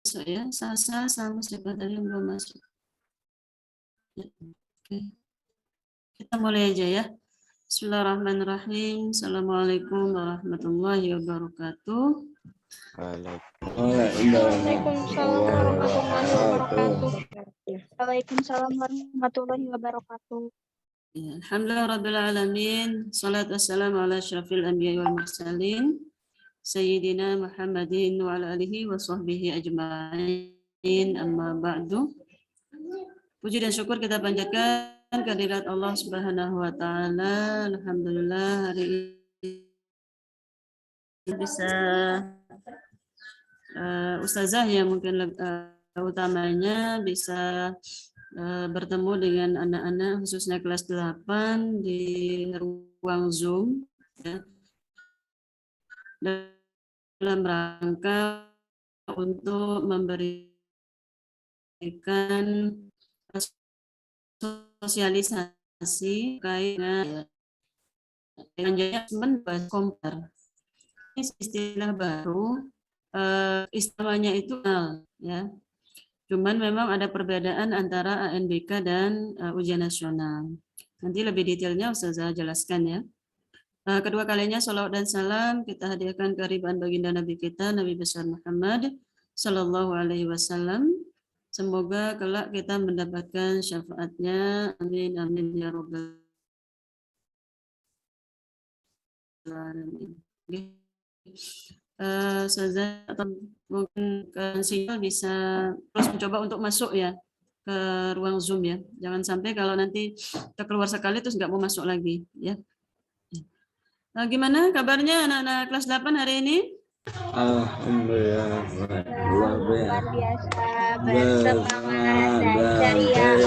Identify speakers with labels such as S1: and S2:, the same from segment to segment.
S1: masuk ya. Sasa sama siapa tadi yang belum masuk. Oke. Kita mulai aja ya. Bismillahirrahmanirrahim. Assalamualaikum warahmatullahi wabarakatuh.
S2: Waalaikumsalam warahmatullahi wabarakatuh. Waalaikumsalam warahmatullahi wabarakatuh.
S1: Ya, alhamdulillah rabbil alamin. Salatu wassalamu ala asyrafil anbiya'i wal mursalin. Sayyidina Muhammadin wa ala alihi wa sahbihi ajma'in. Amma ba'du. Puji dan syukur kita panjatkan kehadirat Allah Subhanahu wa taala. Alhamdulillah hari ini bisa ustazah yang mungkin utamanya bisa bertemu dengan anak-anak khususnya kelas 8 di ruang Zoom ya, dalam rangka untuk memberikan sosialisasi terkait dengan komputer. Ini istilah baru, istilahnya itu ya. Cuman memang ada perbedaan antara ANBK dan ujian nasional. Nanti lebih detailnya Ustazah jelaskan ya. Kedua kalinya sholawat dan salam kita hadiahkan kehadiran baginda Nabi kita Nabi besar Muhammad Sallallahu Alaihi Wasallam. Semoga kelak kita mendapatkan syafaatnya. Amin amin ya robbal alamin. Ustazah atau mungkin sinyal bisa terus mencoba untuk masuk ya ke ruang Zoom ya. Jangan sampai kalau nanti kita keluar sekali terus nggak mau masuk lagi ya. Gimana kabarnya anak-anak kelas 8 hari ini?
S3: Alhamdulillah
S2: Luar biasa bersemangat dan ceria.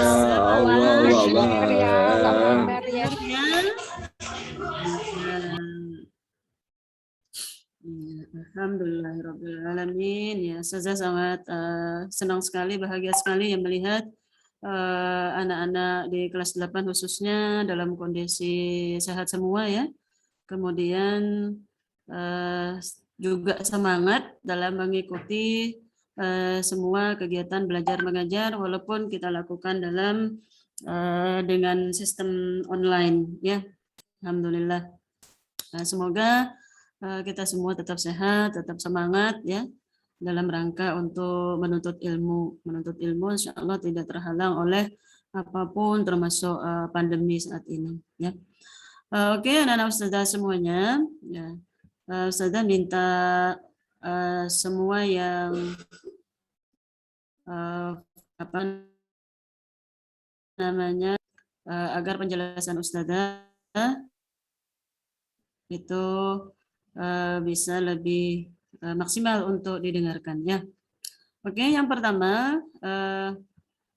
S1: Alhamdulillahirrabbilalamin. Ya, saya sangat senang sekali, bahagia sekali yang melihat anak-anak di kelas 8 khususnya dalam kondisi sehat semua ya. Kemudian juga semangat dalam mengikuti semua kegiatan belajar mengajar walaupun kita lakukan dalam dengan sistem online ya. Alhamdulillah. Semoga kita semua tetap sehat, tetap semangat ya dalam rangka untuk menuntut ilmu. Menuntut ilmu insya Allah tidak terhalang oleh apapun termasuk pandemi saat ini ya. Oke, anak-anak ustazah semuanya ya. Ustazah minta semua yang apa namanya agar penjelasan ustazah itu bisa lebih maksimal untuk didengarkan ya. Oke, yang pertama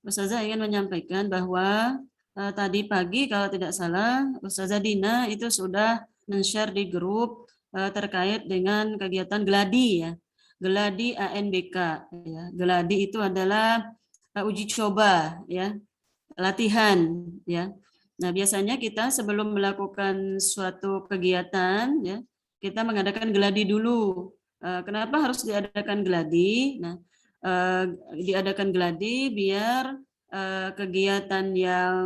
S1: Ustazah ingin menyampaikan bahwa tadi pagi kalau tidak salah Ustazah Dina itu sudah men-share di grup terkait dengan kegiatan Gladi ya. Gladi ANBK ya. Gladi itu adalah uji coba ya, latihan ya. Nah, biasanya kita sebelum melakukan suatu kegiatan ya, kita mengadakan gladi dulu. Kenapa harus diadakan gladi? Nah, diadakan gladi biar kegiatan yang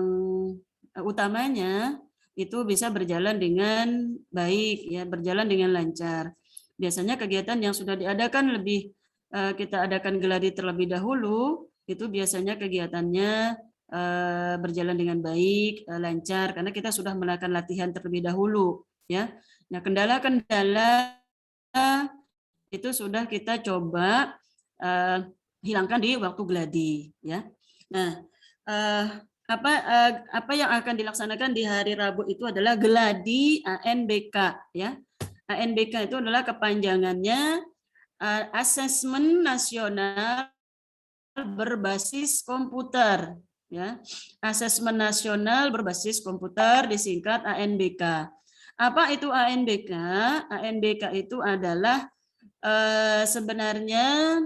S1: utamanya itu bisa berjalan dengan baik ya, berjalan dengan lancar. Biasanya kegiatan yang sudah diadakan kita adakan gladi terlebih dahulu, itu biasanya kegiatannya berjalan dengan baik, lancar karena kita sudah melakukan latihan terlebih dahulu ya. Nah, kendala-kendala itu sudah kita coba hilangkan di waktu gladi ya. Nah, apa yang akan dilaksanakan di hari Rabu itu adalah gladi ANBK ya. ANBK itu adalah kepanjangannya Asesmen Nasional Berbasis Komputer ya. Asesmen Nasional Berbasis Komputer disingkat ANBK. Apa itu ANBK? ANBK itu adalah sebenarnya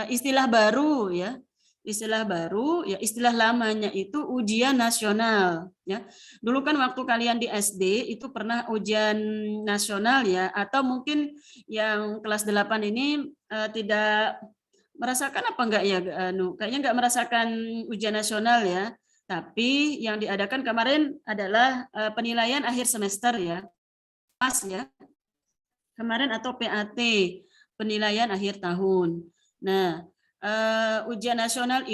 S1: istilah baru ya. Istilah baru ya, istilah lamanya itu ujian nasional ya. Dulu kan waktu kalian di SD itu pernah ujian nasional ya, atau mungkin yang kelas 8 ini tidak merasakan apa enggak ya? Kayaknya enggak merasakan ujian nasional ya. Tapi yang diadakan kemarin adalah penilaian akhir semester ya. PAS ya. Kemarin atau PAT, penilaian akhir tahun. Nah, ujian nasional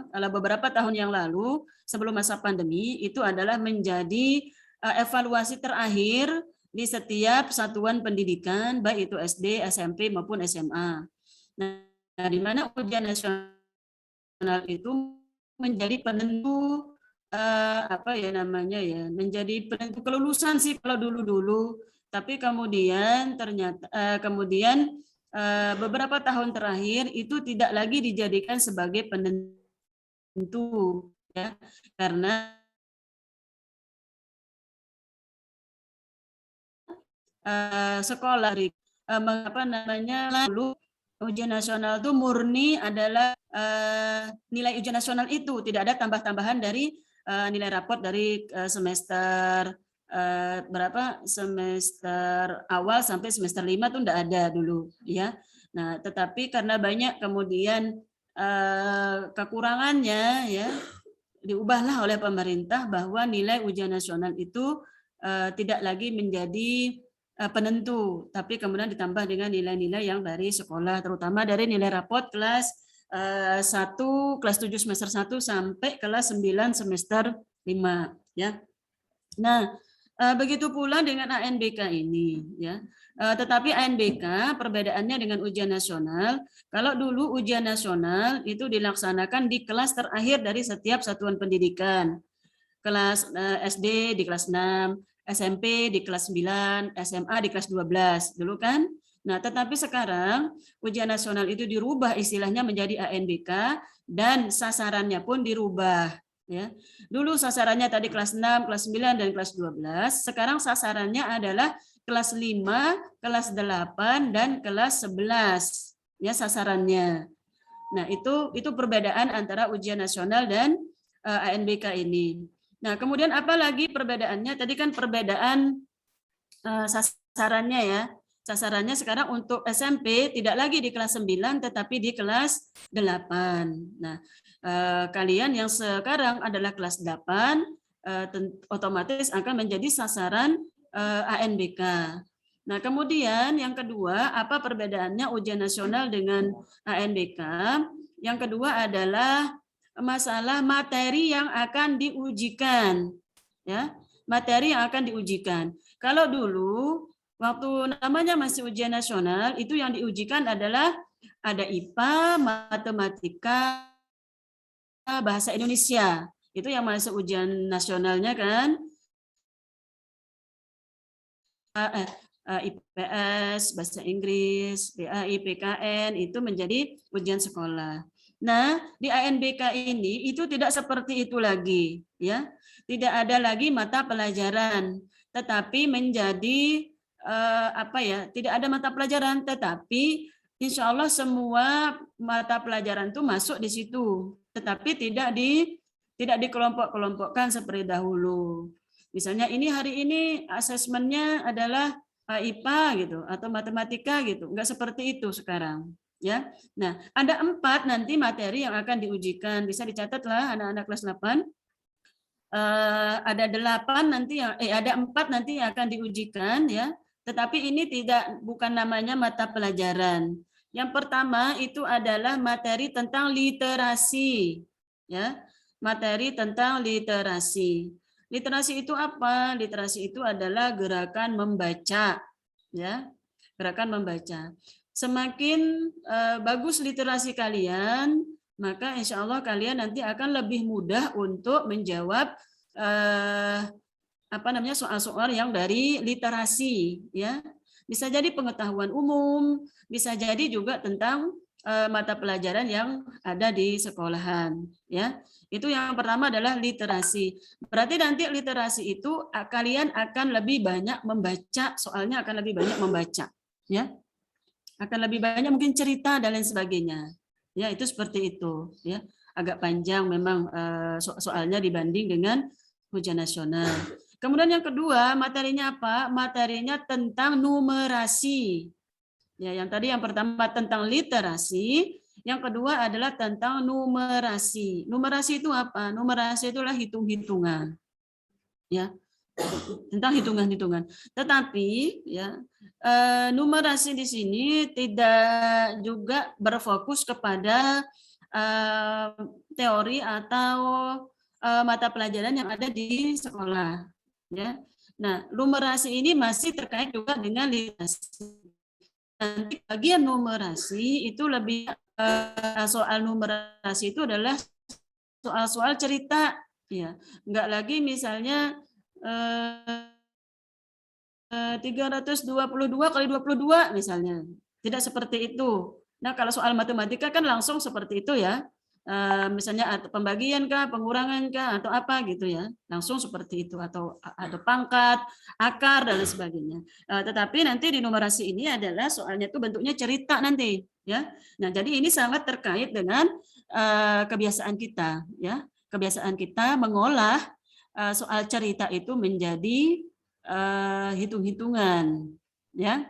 S1: kalau beberapa tahun yang lalu sebelum masa pandemi itu adalah menjadi evaluasi terakhir di setiap satuan pendidikan baik itu SD, SMP maupun SMA. Nah, di mana ujian nasional itu menjadi penentu apa ya namanya ya, menjadi penentu kelulusan sih kalau dulu-dulu. Tapi kemudian ternyata beberapa tahun terakhir itu tidak lagi dijadikan sebagai penentu ya, karena sekolah apa namanya dulu ujian nasional itu murni adalah nilai ujian nasional itu, tidak ada tambah-tambahan dari nilai rapot dari semester berapa, semester awal sampai semester 5 tuh enggak ada dulu ya. Nah, tetapi karena banyak kemudian kekurangannya ya, diubahlah oleh pemerintah bahwa nilai ujian nasional itu tidak lagi menjadi penentu, tapi kemudian ditambah dengan nilai-nilai yang dari sekolah, terutama dari nilai rapot kelas 1, kelas 7 semester 1 sampai kelas 9 semester 5 ya. Nah, begitu pula dengan ANBK ini ya. Tetapi ANBK perbedaannya dengan ujian nasional, kalau dulu ujian nasional itu dilaksanakan di kelas terakhir dari setiap satuan pendidikan. Kelas SD di kelas 6, SMP di kelas 9, SMA di kelas 12 dulu kan. Nah, tetapi sekarang ujian nasional itu dirubah istilahnya menjadi ANBK dan sasarannya pun dirubah ya. Dulu sasarannya tadi kelas 6, kelas 9 dan kelas 12, sekarang sasarannya adalah kelas 5, kelas 8 dan kelas 11 ya sasarannya. Nah, itu perbedaan antara ujian nasional dan ANBK ini. Nah, kemudian apa lagi perbedaannya? Tadi kan perbedaan sasarannya ya. Sasarannya sekarang untuk SMP tidak lagi di kelas 9 tetapi di kelas 8. Nah, kalian yang sekarang adalah kelas 8 otomatis akan menjadi sasaran ANBK. Nah, kemudian yang kedua, apa perbedaannya ujian nasional dengan ANBK? Yang kedua adalah masalah materi yang akan diujikan. Ya, materi yang akan diujikan. Kalau dulu waktu namanya masih ujian nasional, itu yang diujikan adalah ada IPA, matematika, bahasa Indonesia. Itu yang masuk ujian nasionalnya kan. IPS, bahasa Inggris, BAI, PKN itu menjadi ujian sekolah. Nah, di ANBK ini itu tidak seperti itu lagi, ya. Tidak ada lagi mata pelajaran, tetapi menjadi apa ya? Tidak ada mata pelajaran, tetapi insya Allah semua mata pelajaran itu masuk di situ, tetapi tidak dikelompok-kelompokkan seperti dahulu. Misalnya ini hari ini asesmennya adalah IPA gitu atau matematika gitu, enggak seperti itu sekarang ya. Nah, ada 4 nanti materi yang akan diujikan, bisa dicatatlah anak-anak kelas 8. Ada 8 nanti yang ada 4 nanti yang akan diujikan ya, tetapi ini bukan namanya mata pelajaran. Yang pertama itu adalah materi tentang literasi ya, materi tentang literasi. Literasi itu apa? Literasi itu adalah gerakan membaca, ya, gerakan membaca. Semakin bagus literasi kalian, maka insya Allah kalian nanti akan lebih mudah untuk menjawab soal-soal yang dari literasi, ya. Bisa jadi pengetahuan umum, bisa jadi juga tentang mata pelajaran yang ada di sekolahan, ya. Itu yang pertama adalah literasi. Berarti nanti literasi itu kalian akan lebih banyak membaca, soalnya akan lebih banyak membaca, ya. Akan lebih banyak mungkin cerita dan lain sebagainya. Ya, itu seperti itu, ya. Agak panjang memang soalnya dibanding dengan ujian nasional. Kemudian yang kedua, materinya apa? Materinya tentang numerasi. Ya, yang tadi yang pertama tentang literasi, yang kedua adalah tentang numerasi. Numerasi itu apa? Numerasi itulah hitung-hitungan. Ya, tentang hitungan-hitungan. Tetapi ya numerasi di sini tidak juga berfokus kepada teori atau mata pelajaran yang ada di sekolah. Ya. Nah, numerasi ini masih terkait juga dengan literasi. Nanti bagian numerasi itu lebih soal numerasi itu adalah soal-soal cerita, ya. Enggak lagi misalnya 322 kali 22 misalnya. Tidak seperti itu. Nah, kalau soal matematika kan langsung seperti itu ya. Misalnya pembagian kah, pengurangan kah, atau apa gitu ya. Langsung seperti itu. Atau pangkat, akar, dan lain sebagainya. Tetapi nanti di numerasi ini adalah soalnya itu bentuknya cerita nanti. Ya. Nah, jadi ini sangat terkait dengan kebiasaan kita. Ya. Kebiasaan kita mengolah soal cerita itu menjadi hitung-hitungan, ya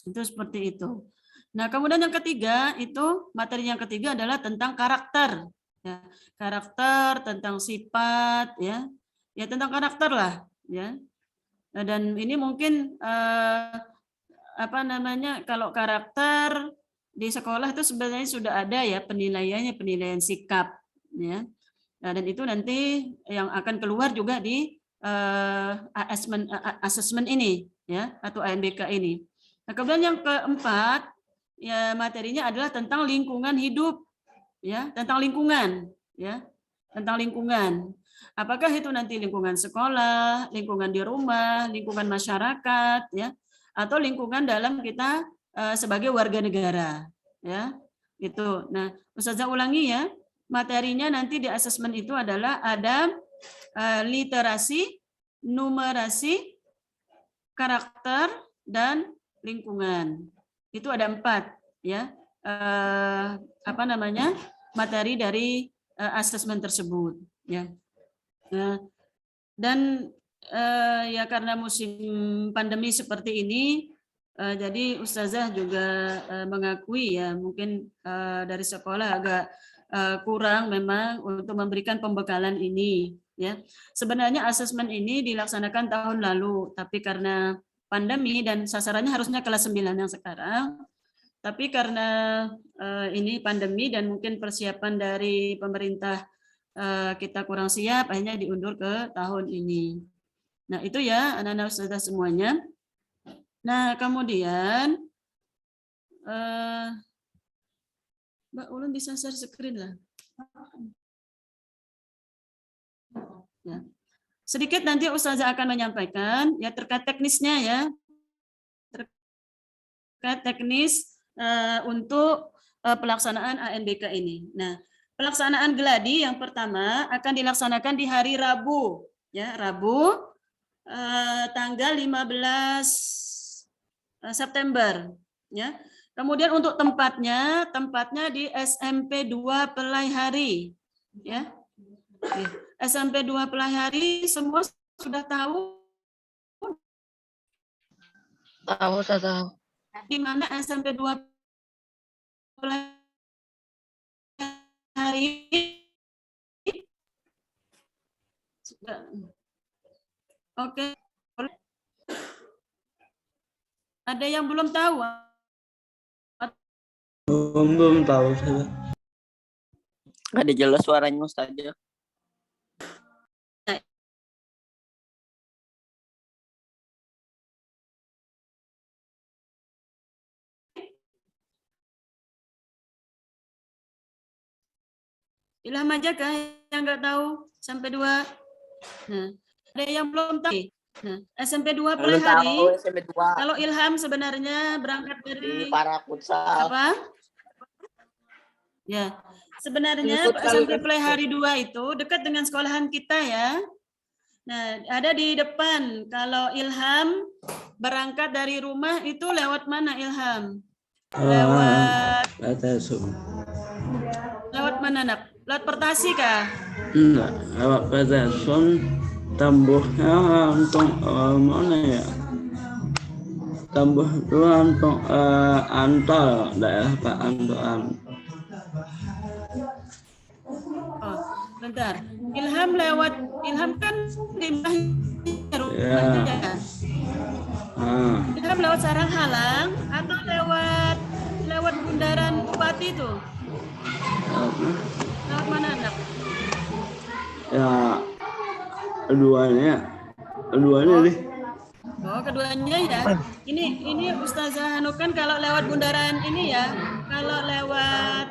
S1: itu seperti itu. Nah kemudian yang ketiga itu materi yang ketiga adalah tentang karakter, ya karakter tentang sifat, ya tentang karakter lah, ya. Dan ini mungkin apa namanya kalau karakter di sekolah itu sebenarnya sudah ada ya penilaiannya, penilaian sikap, ya. Nah, dan itu nanti yang akan keluar juga di assessment ini ya atau ANBK ini. Nah, kemudian yang keempat ya materinya adalah tentang lingkungan hidup ya, tentang lingkungan ya, tentang lingkungan. Apakah itu nanti lingkungan sekolah, lingkungan di rumah, lingkungan masyarakat ya, atau lingkungan dalam kita sebagai warga negara ya. Itu. Nah, Ustazah ulangi ya. Materinya nanti di asesmen itu adalah ada literasi, numerasi, karakter, dan lingkungan. Itu ada 4 ya. Apa namanya? Materi dari asesmen tersebut ya. Dan ya karena musim pandemi seperti ini jadi Ustazah juga mengakui ya mungkin dari sekolah agak kurang memang untuk memberikan pembekalan ini ya. Sebenarnya asesmen ini dilaksanakan tahun lalu, tapi karena pandemi dan sasarannya harusnya kelas 9 yang sekarang, tapi karena ini pandemi dan mungkin persiapan dari pemerintah kita kurang siap, akhirnya diundur ke tahun ini. Nah itu ya anak-anak Ustazah semuanya. Nah kemudian Mbak Ulun bisa share screen lah. Ya. Sedikit nanti Ustazah akan menyampaikan ya terkait teknisnya ya. Terkait teknis untuk pelaksanaan ANBK ini. Nah, pelaksanaan geladi yang pertama akan dilaksanakan di hari Rabu ya, Rabu tanggal 15 September ya. Kemudian untuk tempatnya di SMP 2 Pelai Hari ya. SMP 2 Pelai Hari semua sudah tahu?
S3: Tahu, saya tahu.
S1: Di mana SMP 2 Pelai Hari? Oke. Ada yang belum tahu?
S4: Belum tahu saya.
S3: Ada jelas suaranya Ustazah.
S1: Ilham aja kah yang nggak tahu sampai 2? Nah, ada yang belum tahu? Nah, SMP 2 Pelai Hari.
S3: SMP 2.
S1: Kalau Ilham sebenarnya berangkat dari
S3: para futsal.
S1: apa? Ya, sebenarnya SMP Pelai Hari 2 itu dekat dengan sekolahan kita ya. Nah, ada di depan. Kalau Ilham berangkat dari rumah itu lewat mana Ilham? Lewat mana nak? Lewat Pertasi kah?
S4: Enggak, lewat Peterson, tembusnya langsung mana ya? tambah dua untuk Antal, daerah Pak Antal.
S1: Oh, bentar. Ilham kan di rumahnya
S4: Ya.
S1: ya.
S4: Ah,
S1: Ilham lewat sarang halang atau lewat bundaran Bupati itu?
S4: apa?
S1: Lewat mana nak?
S4: Ya, keduanya
S1: Oh,
S4: nih.
S1: oh keduanya ya. Ini Ustazah Hanu kan kalau lewat bundaran ini ya, kalau lewat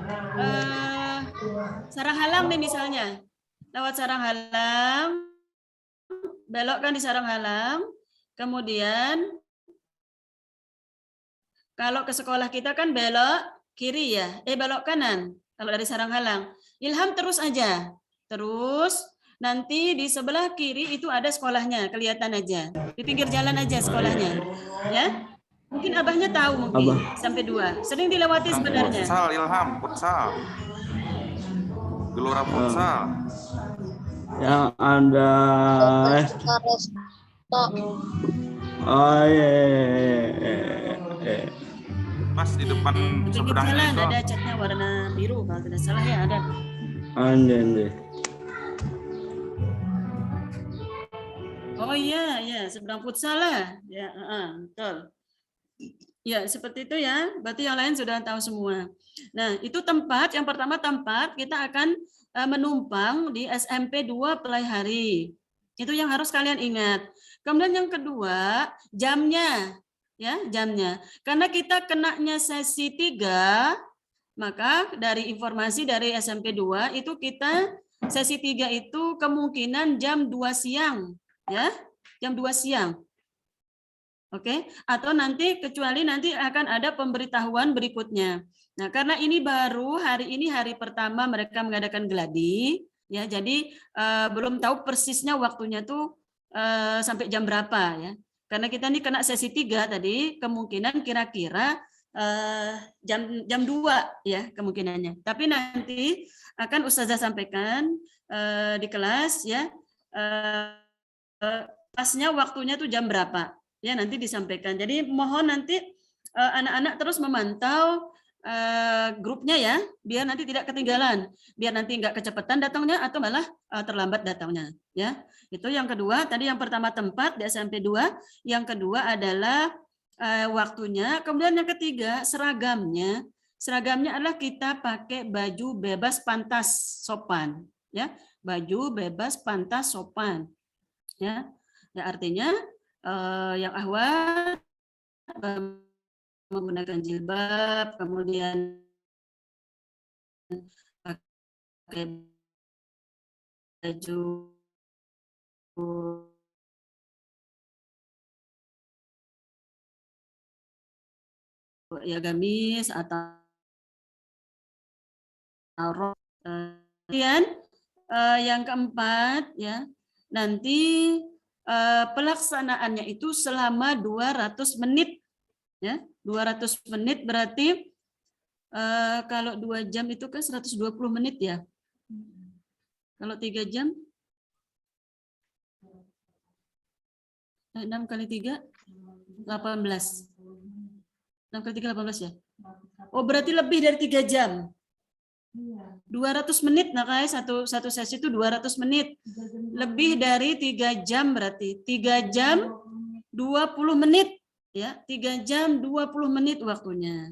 S1: sarang halang nih misalnya, lewat sarang halang, belokkan di sarang halang, kemudian kalau ke sekolah kita kan belok kiri ya, belok kanan. Kalau dari sarang halang, Ilham terus aja, terus nanti di sebelah kiri itu ada sekolahnya, kelihatan aja. Di pinggir jalan aja sekolahnya, ya. Mungkin abahnya tahu mungkin
S4: Abah.
S1: sampai 2. Sering dilewati sebenarnya.
S5: Futsal, Ilham, futsal. Gelora futsal.
S4: Yang ada oh iya.
S5: Pas di depan
S1: Di pinggir
S5: seberangnya
S1: jalan
S5: itu.
S1: ada catnya warna biru kalau tidak salah ya ada.
S4: Anjay.
S1: Oh iya, ya seberang futsal lah. Ya, betul. Ya, seperti itu ya. Berarti yang lain sudah tahu semua. Nah, itu tempat, yang pertama tempat kita akan menumpang di SMP 2 Pelai Hari. Itu yang harus kalian ingat. Kemudian yang kedua, jamnya. Ya, jamnya. Karena kita kenanya sesi 3, maka dari informasi dari SMP 2 itu kita sesi 3 itu kemungkinan jam 2 siang. Ya, jam 2 siang. Oke, atau nanti kecuali nanti akan ada pemberitahuan berikutnya. Nah, karena ini baru hari ini hari pertama mereka mengadakan geladi, ya, jadi belum tahu persisnya waktunya tuh sampai jam berapa ya. Karena kita ini kena sesi 3 tadi, kemungkinan kira-kira jam 2 ya kemungkinannya. Tapi nanti akan Ustazah sampaikan di kelas ya pasnya waktunya tuh jam berapa. Ya nanti disampaikan. Jadi mohon nanti anak-anak terus memantau grupnya ya, biar nanti tidak ketinggalan, biar nanti nggak kecepatan datangnya atau malah terlambat datangnya. Ya, itu yang kedua. Tadi yang pertama tempat di SMP 2, yang kedua adalah waktunya. Kemudian yang ketiga seragamnya. Seragamnya adalah kita pakai baju bebas pantas sopan. Ya, baju bebas pantas sopan. Ya, ya artinya yang ahwat menggunakan jilbab, kemudian pakai baju ya gamis atau rok. Kemudian yang keempat ya, nanti pelaksanaannya itu selama 200 menit ya. 200 menit berarti kalau 2 jam itu kan 120 menit ya. Kalau 3 jam 6 kali 3 18. 6 kali 3 18 ya. Oh, berarti lebih dari 3 jam. 200 menit, nah kayak satu sesi itu 200 menit. Lebih dari 3 jam berarti. 3 jam 20 menit. Ya, 3 jam 20 menit waktunya.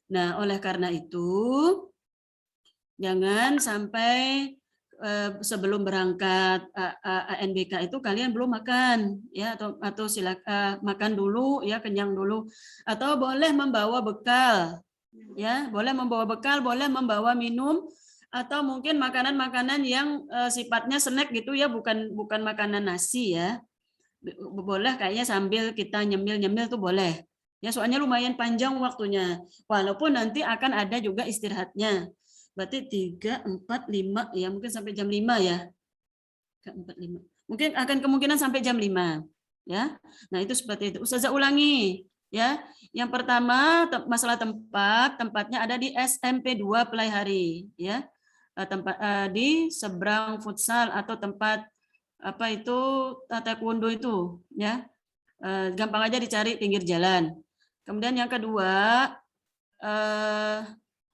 S1: Nah, oleh karena itu, jangan sampai sebelum berangkat ANBK itu kalian belum makan ya, atau silakan makan dulu ya, kenyang dulu, atau boleh membawa bekal ya, boleh membawa bekal, boleh membawa minum, atau mungkin makanan-makanan yang sifatnya snack gitu ya, bukan makanan nasi ya, boleh kayaknya sambil kita nyemil-nyemil tuh boleh ya, soalnya lumayan panjang waktunya, walaupun nanti akan ada juga istirahatnya. Berarti 3, 4, 5 ya, mungkin sampai jam 5 ya. 4, 5. Mungkin akan kemungkinan sampai jam 5 ya. Nah, itu seperti itu. Ustazah ulangi ya. Yang pertama masalah tempatnya ada di SMP 2 Pelai Hari ya. Tempat di seberang futsal atau tempat apa itu taekwondo itu ya. Gampang aja dicari pinggir jalan. Kemudian yang kedua,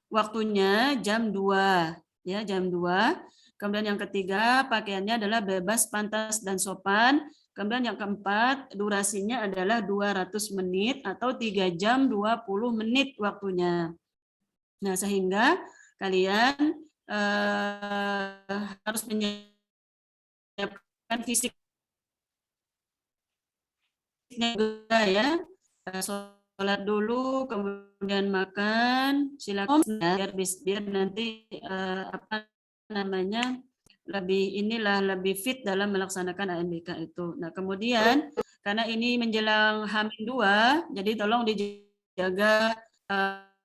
S1: waktunya jam 2, ya, jam 2. Kemudian yang ketiga, pakaiannya adalah bebas, pantas, dan sopan. Kemudian yang keempat, durasinya adalah 200 menit atau 3 jam 20 menit waktunya. Nah, sehingga kalian harus menyiapkan fisiknya juga ya. Sholat dulu, kemudian makan, silakan biar nanti apa namanya lebih fit dalam melaksanakan ANBK itu. Nah, kemudian karena ini menjelang H-2, jadi tolong dijaga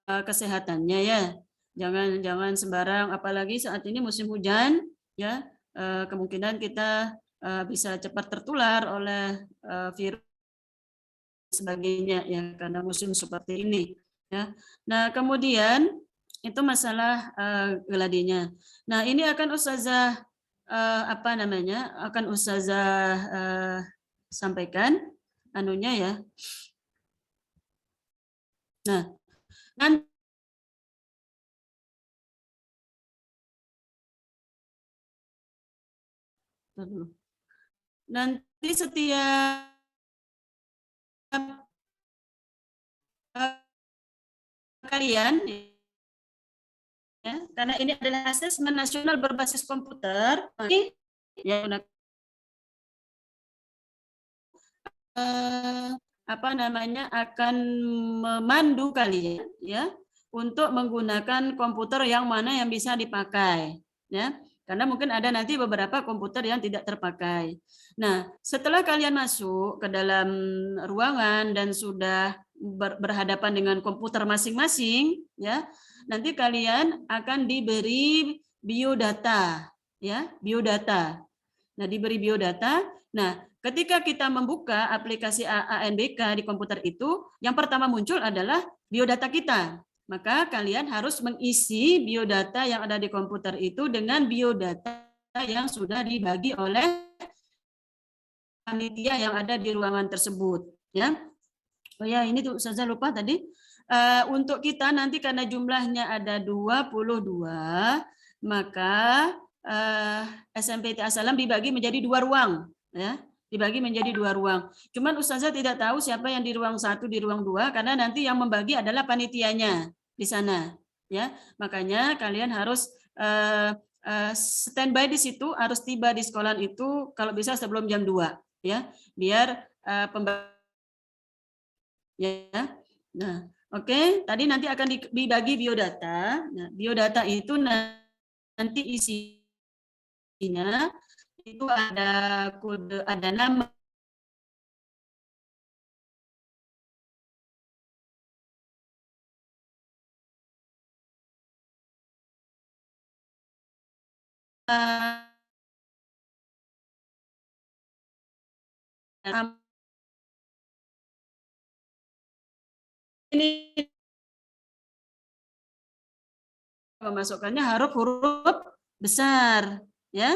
S1: kesehatannya ya. Jangan sembarang, apalagi saat ini musim hujan ya, kemungkinan kita bisa cepat tertular oleh virus sebagainya ya, karena musim seperti ini ya. Nah, kemudian itu masalah geladinya. Nah, ini akan Ustazah akan Ustazah sampaikan anunya ya. Nah, nanti setiap kalian ya, karena ini adalah asesmen nasional berbasis komputer, ya akan memandu kalian ya untuk menggunakan komputer yang mana yang bisa dipakai ya, karena mungkin ada nanti beberapa komputer yang tidak terpakai. Nah, setelah kalian masuk ke dalam ruangan dan sudah berhadapan dengan komputer masing-masing ya, nanti kalian akan diberi biodata ya, biodata. Nah, diberi biodata. Nah, ketika kita membuka aplikasi ANBK di komputer itu, yang pertama muncul adalah biodata kita. Maka kalian harus mengisi biodata yang ada di komputer itu dengan biodata yang sudah dibagi oleh panitia yang ada di ruangan tersebut ya. Oh ya, ini tuh saya lupa tadi. Untuk kita nanti karena jumlahnya ada 22, maka SMPT As-Salam dibagi menjadi 2 ruang ya, dibagi menjadi 2 ruang. Cuman Ustazah tidak tahu siapa yang di ruang 1, di ruang 2 karena nanti yang membagi adalah panitianya di sana ya. Makanya kalian harus standby di situ, harus tiba di sekolah itu kalau bisa sebelum jam 2 ya, biar ya. Nah, oke, tadi nanti akan dibagi biodata. Nah, biodata itu nanti isinya itu ada kode, ada nama, ini memasukkannya huruf besar ya.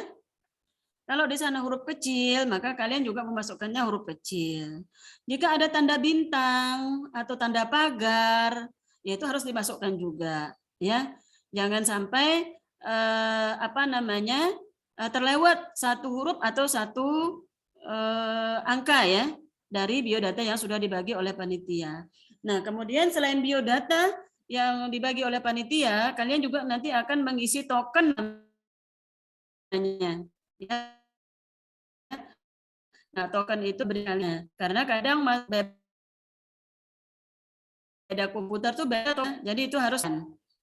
S1: Kalau di sana huruf kecil, maka kalian juga memasukkannya huruf kecil. Jika ada tanda bintang atau tanda pagar, ya itu harus dimasukkan juga ya. Jangan sampai terlewat satu huruf atau satu angka ya dari biodata yang sudah dibagi oleh panitia. Nah, kemudian selain biodata yang dibagi oleh panitia, kalian juga nanti akan mengisi token namanya. Ya. Nah, token itu berikutnya. Karena kadang beda komputer tuh beda, jadi itu harus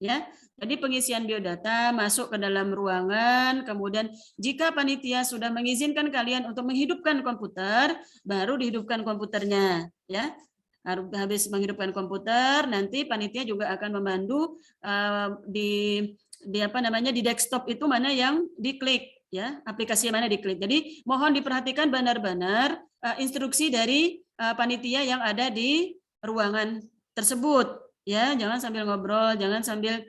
S1: ya. Jadi pengisian biodata masuk ke dalam ruangan, kemudian jika panitia sudah mengizinkan kalian untuk menghidupkan komputer, baru dihidupkan komputernya ya. Habis menghidupkan komputer, nanti panitia juga akan memandu di desktop itu mana yang diklik ya, aplikasi mana diklik. Jadi mohon diperhatikan benar-benar instruksi dari panitia yang ada di ruangan tersebut ya, jangan sambil ngobrol, jangan sambil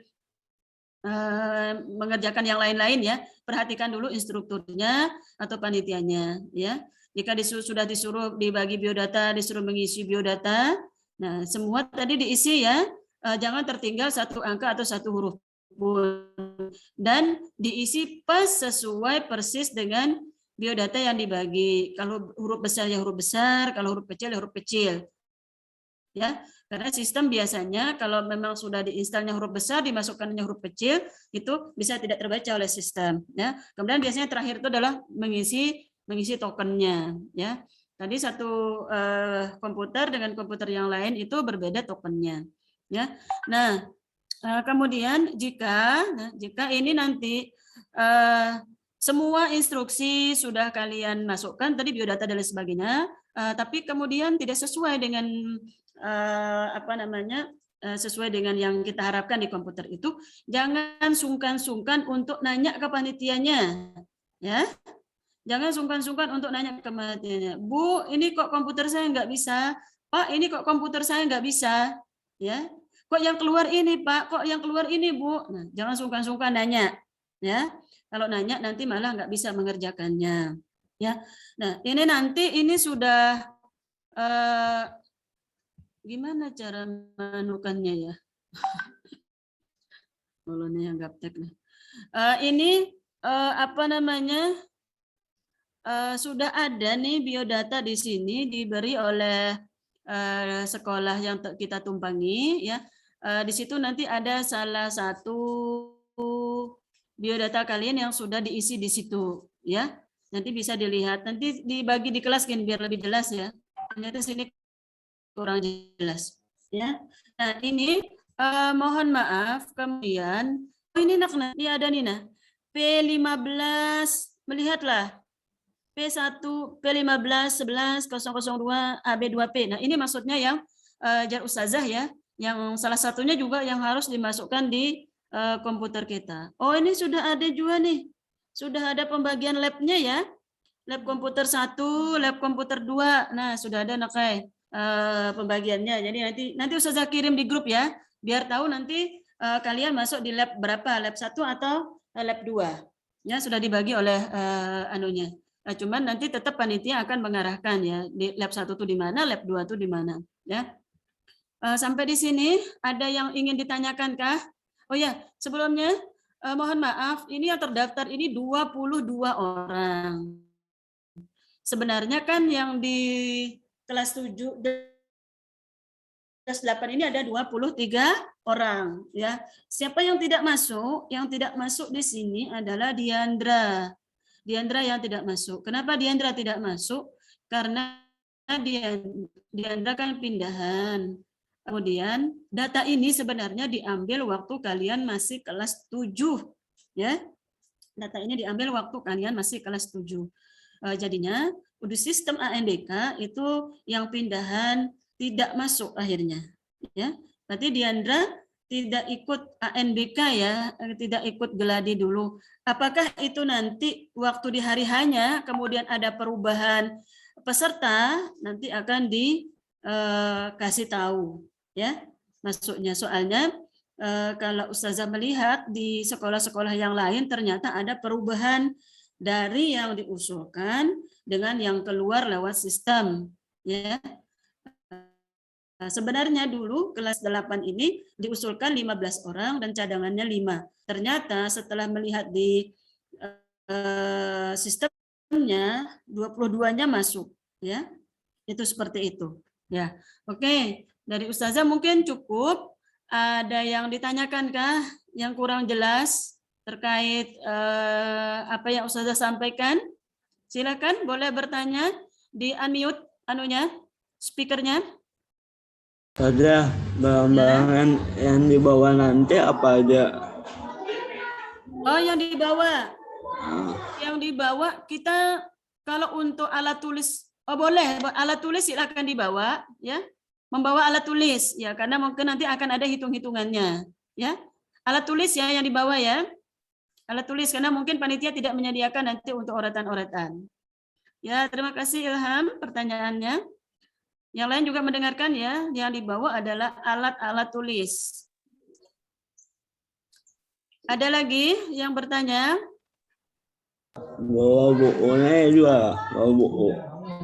S1: mengerjakan yang lain-lain ya. Perhatikan dulu instrukturnya atau panitianya ya. Jika sudah disuruh dibagi biodata, disuruh mengisi biodata, Nah, semua tadi diisi ya. Jangan tertinggal satu angka atau satu huruf pun. Dan diisi pas sesuai persis dengan biodata yang dibagi. Kalau huruf besar ya huruf besar, kalau huruf kecil ya huruf kecil. Ya, karena sistem biasanya kalau memang sudah diinstalnya huruf besar, dimasukkannya huruf kecil, itu bisa tidak terbaca oleh sistem. Ya, kemudian biasanya terakhir itu adalah mengisi tokennya. Ya, tadi satu komputer dengan komputer yang lain itu berbeda tokennya. Ya, nah kemudian jika ini nanti semua instruksi sudah kalian masukkan tadi biodata dan lain sebagainya, tapi kemudian tidak sesuai dengan sesuai dengan yang kita harapkan di komputer itu, jangan sungkan-sungkan untuk nanya ke panitianya, ya. Jangan sungkan-sungkan untuk nanya ke panitianya. Bu, ini kok komputer saya nggak bisa? Pak, ini kok komputer saya nggak bisa? Ya. Kok yang keluar ini, Pak? Kok yang keluar ini, Bu? Nah, jangan sungkan-sungkan nanya, ya. Kalau nanya nanti malah nggak bisa mengerjakannya, ya. Nah, ini nanti ini sudah gimana cara menukannya ya? Mulanya yang gaptek nih. Ini sudah ada nih biodata di sini diberi oleh sekolah yang kita tumpangi ya. Di situ nanti ada salah satu biodata kalian yang sudah diisi di situ ya. Nanti bisa dilihat, nanti dibagi di kelas kan biar lebih jelas ya. Ternyata sini kurang jelas ya. Nah, ini mohon maaf kemudian ini ini ada nih nah. P15 melihatlah P1, P15, 11, 002, AB2P. Nah, ini maksudnya yang jar ustazah ya, yang salah satunya juga yang harus dimasukkan di komputer kita. Oh, ini sudah ada juga nih. Sudah ada pembagian labnya ya. Lab komputer 1, lab komputer 2. Nah, sudah ada nakai pembagiannya. Jadi nanti ustazah kirim di grup ya, biar tahu nanti kalian masuk di lab berapa, lab 1 atau lab 2. Ya, sudah dibagi oleh anunya. Cuman nanti tetap panitia akan mengarahkan ya di lab 1 itu di mana, lab 2 itu di mana ya. Sampai di sini ada yang ingin ditanyakan kah? Oh ya, sebelumnya mohon maaf, ini yang terdaftar ini 22 orang. Sebenarnya kan yang di kelas 7 kelas 8 ini ada 23 orang ya. Siapa yang tidak masuk? Yang tidak masuk di sini adalah Diandra. Diandra yang tidak masuk. Kenapa Diandra tidak masuk? Karena Diandra kan pindahan. Kemudian data ini sebenarnya diambil waktu kalian masih kelas 7 ya. Data ini diambil waktu kalian masih kelas 7. Jadinya udah sistem ANBK itu yang pindahan tidak masuk akhirnya ya. Berarti Diandra tidak ikut ANBK ya, tidak ikut geladi dulu. Apakah itu nanti waktu di hari hanya kemudian ada perubahan peserta nanti akan dikasih tahu ya masuknya. Soalnya kalau ustazah melihat di sekolah-sekolah yang lain ternyata ada perubahan dari yang diusulkan dengan yang keluar lewat sistem ya. Sebenarnya dulu kelas 8 ini diusulkan 15 orang dan cadangannya 5. Ternyata setelah melihat di sistemnya 22-nya masuk ya. Itu seperti itu. Ya. Oke, dari ustazah mungkin cukup. Ada yang ditanyakan kah yang kurang jelas terkait apa yang ustazah sampaikan? Silakan boleh bertanya, di unmute anunya, speakernya.
S4: Saja bahan-bahan yang dibawa nanti apa aja?
S1: Oh, yang dibawa. Yang dibawa kita kalau untuk alat tulis, oh boleh, alat tulis silakan dibawa ya. Membawa alat tulis ya, karena mungkin nanti akan ada hitung-hitungannya ya. Alat tulis ya yang dibawa ya. Alat tulis karena mungkin panitia tidak menyediakan nanti untuk oretan-oretan. Ya, terima kasih Ilham pertanyaannya. Yang lain juga mendengarkan ya, yang dibawa adalah alat-alat tulis. Ada lagi yang bertanya?
S4: Bawa bukunya juga, bawa buku.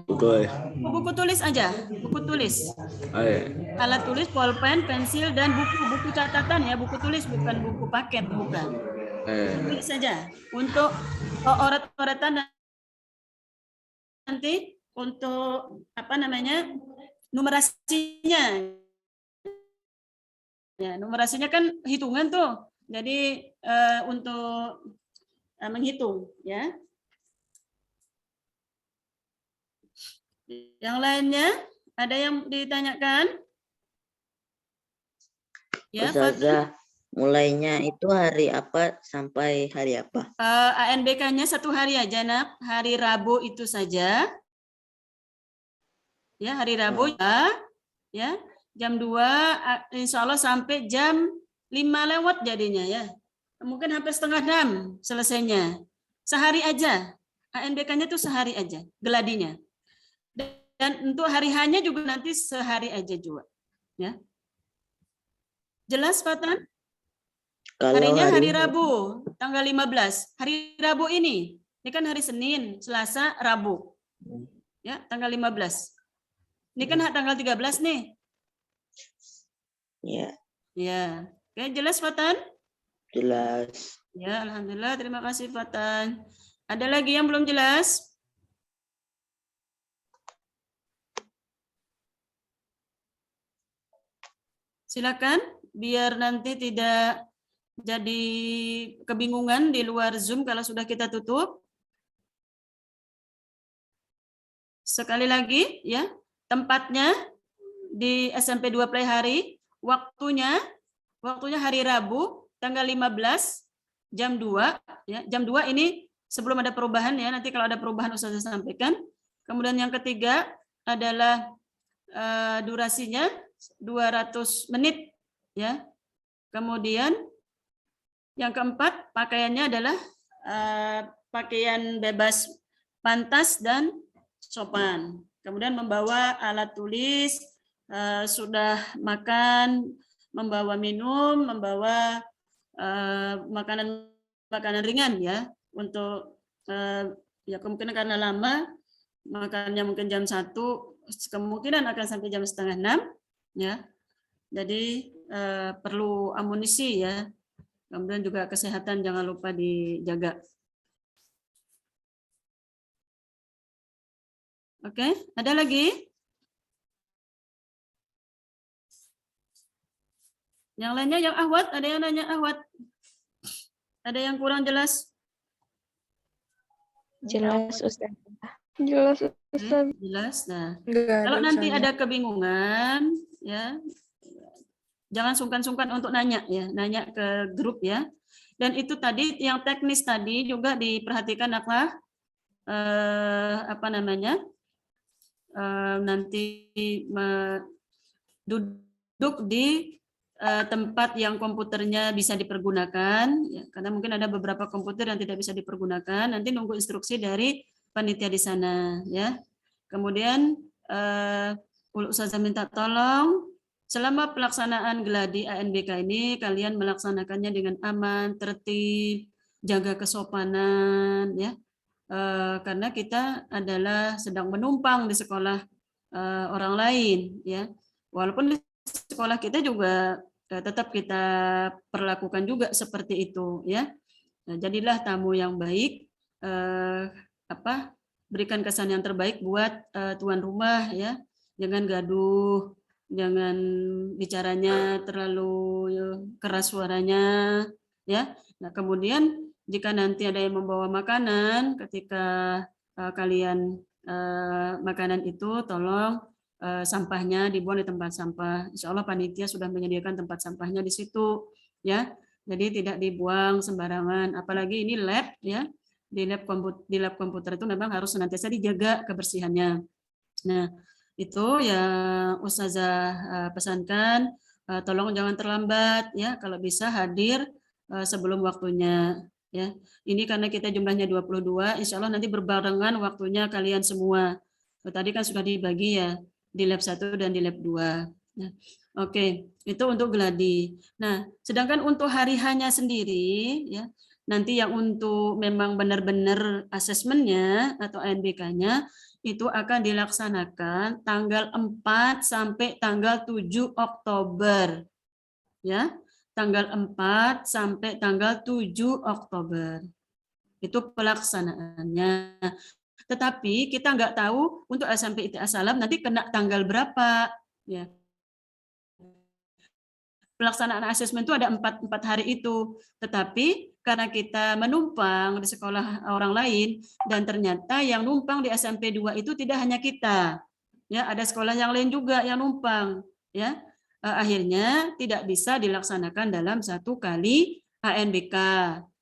S4: Betul.
S1: Buku tulis aja, buku tulis.
S4: Ayo.
S1: Alat tulis, pulpen, pensil, dan buku catatan ya, buku tulis bukan buku paket, bukan. Tulis saja. Untuk orat-oratan nanti untuk apa namanya numerasinya. Ya, numerasinya kan hitungan tuh. Jadi untuk menghitung ya. Yang lainnya ada yang ditanyakan? Ya,
S3: Ustazah, mulainya itu hari apa sampai hari apa?
S1: ANBK-nya 1 hari aja, Nak. Hari Rabu itu saja. Ya, hari Rabu ya. Jam 2 insya Allah sampai jam 5 lewat jadinya ya. Mungkin hampir setengah 6 selesainya. Sehari aja. ANBK-nya tuh sehari aja geladinya. Dan untuk hari hanya juga nanti sehari aja juga. Ya. Jelas, Fatan? Harinya hari Rabu, tanggal 15. Hari Rabu ini kan hari Senin, Selasa, Rabu. Ya, tanggal 15. Ini kan tanggal 13 nih.
S3: Ya.
S1: Ya. Oke, jelas, Fatan?
S3: Jelas.
S1: Ya, alhamdulillah. Terima kasih, Fatan. Ada lagi yang belum jelas? Silakan, biar nanti tidak jadi kebingungan di luar Zoom kalau sudah kita tutup. Sekali lagi ya, tempatnya di SMP 2 Play Hari, waktunya hari Rabu tanggal 15 jam 2 ya. Jam 2 ini sebelum ada perubahan ya, nanti kalau ada perubahan Ustazah sampaikan. Kemudian yang ketiga adalah durasinya 200 menit ya. Kemudian yang keempat pakaiannya adalah pakaian bebas pantas dan sopan. Kemudian membawa alat tulis, sudah makan, membawa minum, membawa makanan ringan ya untuk ya kemungkinan karena lama makannya mungkin jam 1, kemungkinan akan sampai jam setengah 6 ya. Jadi perlu amunisi ya. Kemudian juga kesehatan jangan lupa dijaga. Oke, ada lagi? Yang lainnya yang Ahwat, ada yang nanya Ahwat? Ada yang kurang jelas?
S2: Jelas, Ustaz. Jelas, Ustaz.
S1: Jelas. Nah,
S2: Enggak
S1: kalau
S2: ada
S1: nanti
S2: usahanya.
S1: ada kebingungan, ya, jangan sungkan-sungkan untuk nanya ya, nanya ke grup ya. Dan itu tadi yang teknis tadi juga diperhatikan apa namanya? Nanti duduk di tempat yang komputernya bisa dipergunakan, ya, karena mungkin ada beberapa komputer yang tidak bisa dipergunakan. Nanti nunggu instruksi dari panitia di sana, ya. Kemudian Ustazah minta tolong selama pelaksanaan geladi ANBK ini kalian melaksanakannya dengan aman, tertib, jaga kesopanan, ya. Karena kita adalah sedang menumpang di sekolah orang lain, ya. Walaupun di sekolah kita juga tetap kita perlakukan juga seperti itu, ya. Nah, jadilah tamu yang baik, berikan kesan yang terbaik buat tuan rumah, ya. Jangan gaduh, jangan bicaranya terlalu keras suaranya, ya. Nah, kemudian jika nanti ada yang membawa makanan, ketika kalian makanan itu tolong sampahnya dibuang di tempat sampah. Insya Allah panitia sudah menyediakan tempat sampahnya di situ, ya. Jadi tidak dibuang sembarangan. Apalagi ini lab, ya. Di lab komputer itu memang harus senantiasa dijaga kebersihannya. Nah, itu yang Ustazah pesankan. Tolong jangan terlambat, ya. Kalau bisa hadir sebelum waktunya, ya. Ini karena kita jumlahnya 22, insya Allah nanti berbarengan waktunya kalian semua. Tadi kan sudah dibagi ya di lab 1 dan di lab 2. Nah, oke, itu untuk geladi. Nah, sedangkan untuk hari hanya sendiri, ya, nanti yang untuk memang benar-benar asesmennya atau ANBK-nya itu akan dilaksanakan tanggal 4 sampai tanggal 7 Oktober. Ya, tanggal 4 sampai tanggal 7 Oktober. Itu pelaksanaannya. Tetapi kita nggak tahu untuk SMP ITA Salam nanti kena tanggal berapa. Ya. Pelaksanaan asesmen itu ada empat hari itu. Tetapi karena kita menumpang di sekolah orang lain dan ternyata yang numpang di SMP 2 itu tidak hanya kita. Ya, ada sekolah yang lain juga yang numpang, ya. Akhirnya tidak bisa dilaksanakan dalam 1 kali ANBK,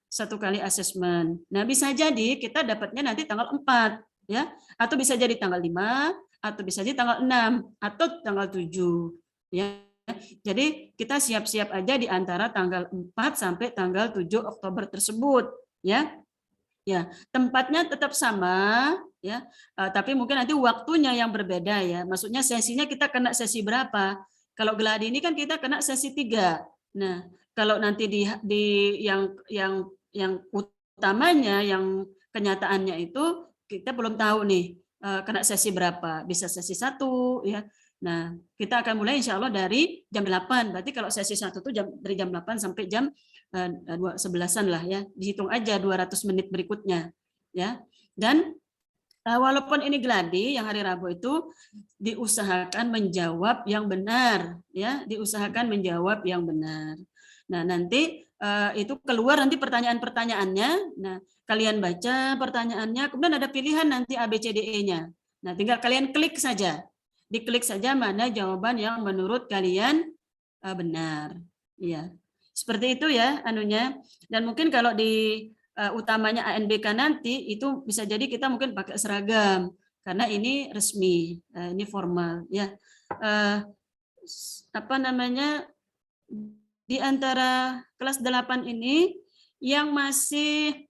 S1: 1 kali asesmen. Nah, bisa jadi kita dapatnya nanti tanggal 4, ya. Atau bisa jadi tanggal 5, atau bisa jadi tanggal 6 atau tanggal 7, ya. Jadi kita siap-siap aja di antara tanggal 4 sampai tanggal 7 Oktober tersebut, ya. Ya, tempatnya tetap sama, ya. Tapi mungkin nanti waktunya yang berbeda, ya. Maksudnya sesinya kita kena sesi berapa? Kalau geladi ini kan kita kena sesi 3. Nah, kalau nanti di yang utamanya, yang kenyataannya itu kita belum tahu nih kena sesi berapa. Bisa sesi 1, ya. Nah, kita akan mulai insya Allah dari jam 8. Berarti kalau sesi 1 itu dari jam 8 sampai jam 11-an lah, ya. Dihitung aja 200 menit berikutnya, ya. Dan walaupun ini geladi yang hari Rabu itu diusahakan menjawab yang benar, ya, diusahakan menjawab yang benar. Nah, nanti itu keluar nanti pertanyaan-pertanyaannya. Nah, kalian baca pertanyaannya, kemudian ada pilihan nanti ABCDE-nya. Nah, tinggal kalian klik saja. Diklik saja mana jawaban yang menurut kalian benar. Iya. Seperti itu ya anunya. Dan mungkin kalau di utamanya ANBK nanti itu bisa jadi kita mungkin pakai seragam karena ini resmi, ini formal, ya. Apa namanya, di antara kelas 8 ini yang masih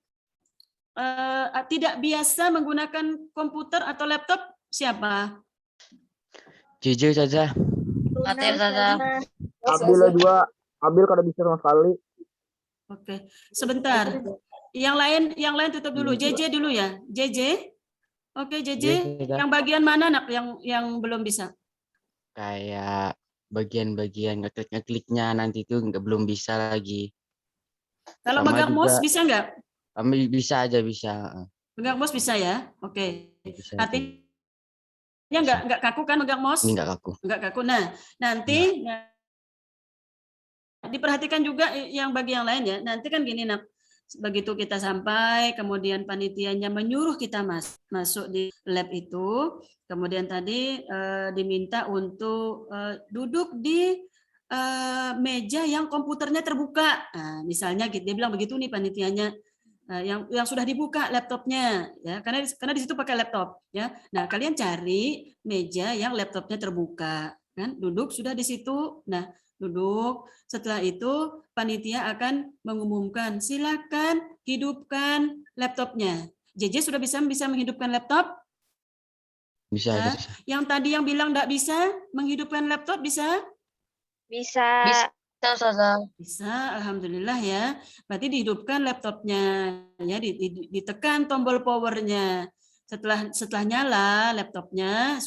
S1: tidak biasa menggunakan komputer atau laptop siapa?
S6: Jujur saja.
S2: Atir saja.
S7: Abil juga, Abil kada bisa sama sekali.
S1: Oke, sebentar. Yang lain tutup dulu. JJ dulu ya. JJ. Oke, JJ. Yang bagian mana nak yang belum bisa?
S6: Kayak bagian-bagian ngeklik-ngekliknya nanti itu belum bisa lagi.
S1: Kalau
S6: Sama
S1: megang mouse
S6: juga-
S1: bisa nggak?
S6: Bisa aja bisa.
S1: Megang mouse bisa ya? Oke.
S6: Bisa.
S1: Artinya nggak kaku kan megang mouse?
S6: Ini nggak kaku.
S1: Nggak kaku. Nah, nanti diperhatikan juga yang bagi yang lain ya. Nanti kan gini nak, begitu kita sampai, kemudian panitianya menyuruh kita masuk di lab itu, kemudian tadi diminta untuk duduk di meja yang komputernya terbuka. Nah, misalnya dia bilang begitu nih panitianya, yang sudah dibuka laptopnya, ya, karena di situ pakai laptop, ya. Nah, kalian cari meja yang laptopnya terbuka, kan? Duduk sudah di situ. Nah, duduk. Setelah itu panitia akan mengumumkan, silakan hidupkan laptopnya. JJ sudah bisa menghidupkan laptop?
S6: Bisa.
S1: Ya. Yang tadi yang bilang tidak bisa menghidupkan laptop bisa?
S2: Bisa.
S1: Bisa, alhamdulillah ya. Berarti dihidupkan laptopnya, ya, ditekan tombol powernya. Setelah nyala laptopnya